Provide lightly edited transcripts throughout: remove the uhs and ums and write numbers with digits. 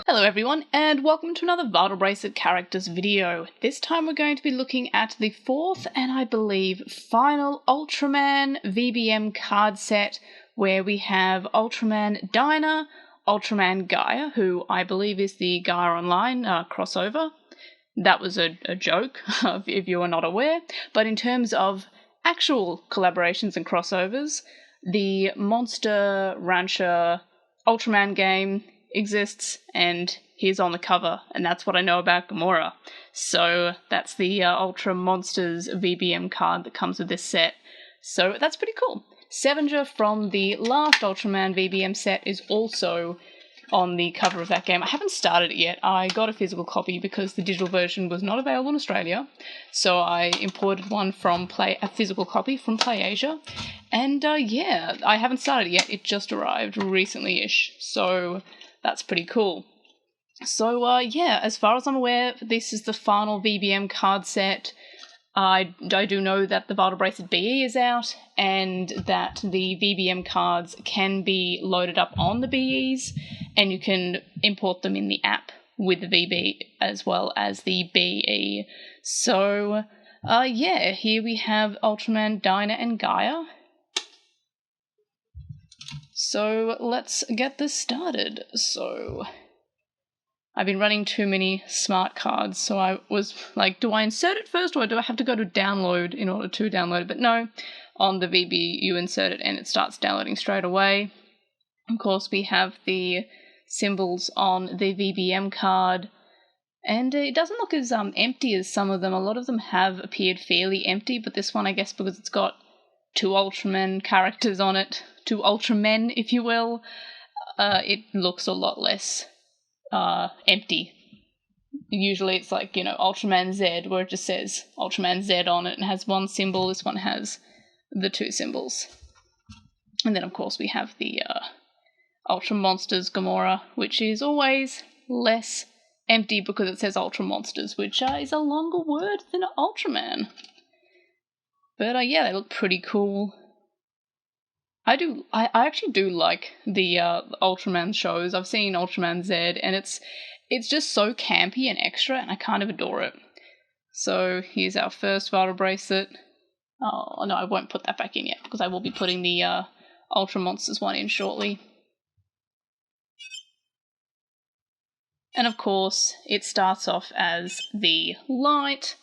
Hello everyone, and welcome to another Vital Bracelet characters video. This time we're going to be looking at the fourth and I believe final Ultraman VBM card set, where we have Ultraman Dyna, Ultraman Gaia, who I believe is the Gaia Online crossover. That was a joke, if you are not aware, but in terms of actual collaborations and crossovers, the Monster Rancher Ultraman game exists, and he's on the cover, and that's what I know about Gomora. So that's the Ultra Monsters VBM card that comes with this set. So that's pretty cool. Sevenger from the last Ultraman VBM set is also on the cover of that game. I haven't started it yet. I got a physical copy because the digital version was not available in Australia, so I imported one from a physical copy from PlayAsia, and yeah, I haven't started it yet. It just arrived recently-ish, so that's pretty cool. So yeah, as far as I'm aware, this is the final VBM card set. I do know that the Vital Bracelet BE is out, and that the VBM cards can be loaded up on the BEs, and you can import them in the app with the VB as well as the BE. So yeah, here we have Ultraman Dyna and Gaia. So let's get this started. So I've been running too many smart cards, so I was like, do I insert it first, or do I have to go to download in order to download it? But no, on the VB you insert it and it starts downloading straight away. Of course, we have the symbols on the VBM card, and it doesn't look as empty as some of them. A lot of them have appeared fairly empty, but this one, I guess because it's got two Ultraman characters on it, two Ultramen, if you will, it looks a lot less empty. Usually it's like, you know, Ultraman Z, where it just says Ultraman Z on it and has one symbol. This one has the two symbols. And then, of course, we have the Ultra Monsters Gomora, which is always less empty because it says Ultra Monsters, which is a longer word than Ultraman. But yeah, they look pretty cool. I actually do like the Ultraman shows. I've seen Ultraman Z, and it's just so campy and extra, and I kind of adore it. So here's our first Vital Bracelet. Oh no, I won't put that back in yet, because I will be putting the Ultra Monsters one in shortly. And of course, it starts off as the light,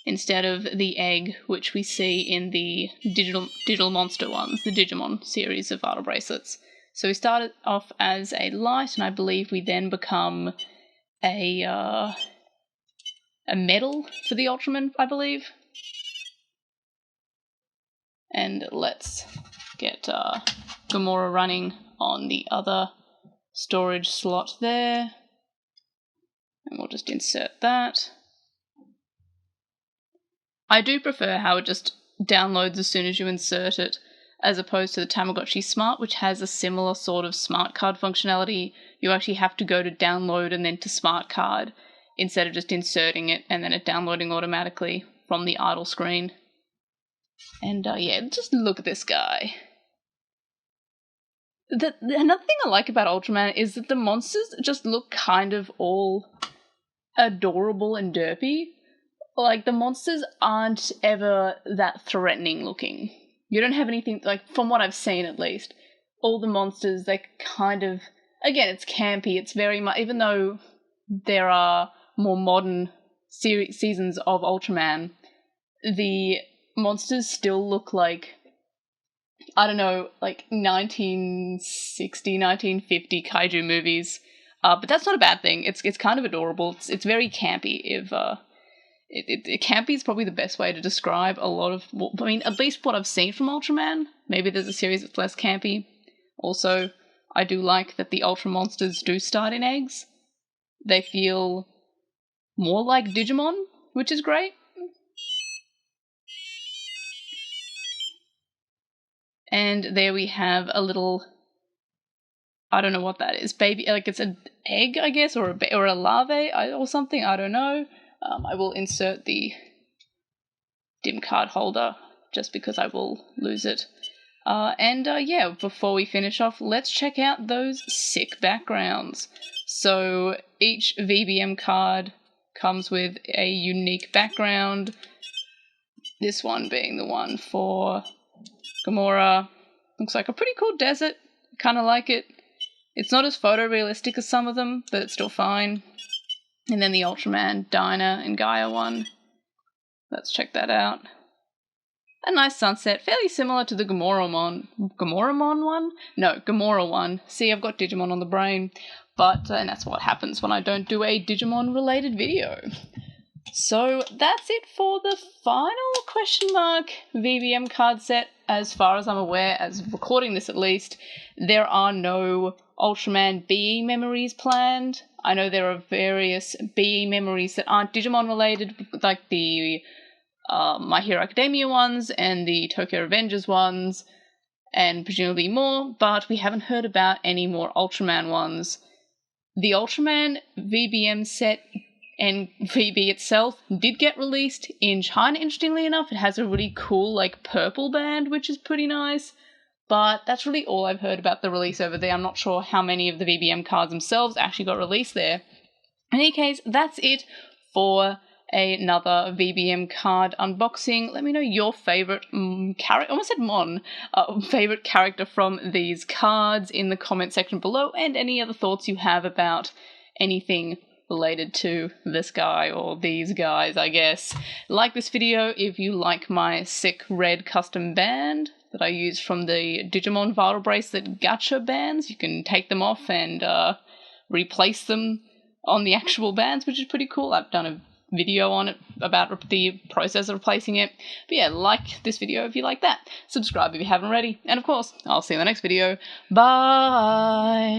instead of the egg, which we see in the digital monster ones, the Digimon series of Vital Bracelets. So we started off as a light, and I believe we then become a metal for the Ultraman, I believe. And let's get Gomora running on the other storage slot there. And we'll just insert that. I do prefer how it just downloads as soon as you insert it, as opposed to the Tamagotchi Smart, which has a similar sort of smart card functionality. You actually have to go to download and then to smart card, instead of just inserting it and then it downloading automatically from the idle screen. And yeah, just look at this guy. Another thing I like about Ultraman is that the monsters just look kind of all adorable and derpy. Like, the monsters aren't ever that threatening looking. You don't have anything, like, from what I've seen at least, all the monsters, they kind of, again, it's campy, it's very much, even though there are more modern seasons of Ultraman, the monsters still look like, I don't know, like 1960, 1950 kaiju movies. But that's not a bad thing. It's kind of adorable. It's very campy. Campy is probably the best way to describe a lot of, I mean, at least what I've seen from Ultraman. Maybe there's a series that's less campy. Also, I do like that the Ultra Monsters do start in eggs. They feel more like Digimon, which is great. And there we have a little, I don't know what that is, baby, like it's an egg, I guess, or a larvae or something, I don't know. I will insert the dim card holder just because I will lose it. Yeah, before we finish off, let's check out those sick backgrounds. So each VBM card comes with a unique background. This one being the one for Gomora. Looks like a pretty cool desert. Kind of like it. It's not as photorealistic as some of them, but it's still fine. And then the Ultraman Dyna and Gaia one. Let's check that out. A nice sunset, fairly similar to the Gamoramon one? No, Gomora one. See, I've got Digimon on the brain. But, and that's what happens when I don't do a Digimon-related video. So that's it for the final question mark VBM card set. As far as I'm aware, as of recording this at least, there are no Ultraman BE memories planned. I know there are various BE memories that aren't Digimon related, like the My Hero Academia ones and the Tokyo Revengers ones, and presumably more, but we haven't heard about any more Ultraman ones. The Ultraman VBM set and VB itself did get released in China, interestingly enough. It has a really cool, like, purple band, which is pretty nice. But that's really all I've heard about the release over there. I'm not sure how many of the VBM cards themselves actually got released there. In any case, that's it for another VBM card unboxing. Let me know your favourite character, almost said Mon, favourite character from these cards in the comment section below, and any other thoughts you have about anything related to this guy or these guys, I guess. Like this video if you like my sick red custom band that I use from the Digimon Vital Bracelet gacha bands. You can take them off and replace them on the actual bands, which is pretty cool. I've done a video on it about the process of replacing it. But yeah, like this video if you like that. Subscribe if you haven't already. And of course, I'll see you in the next video. Bye!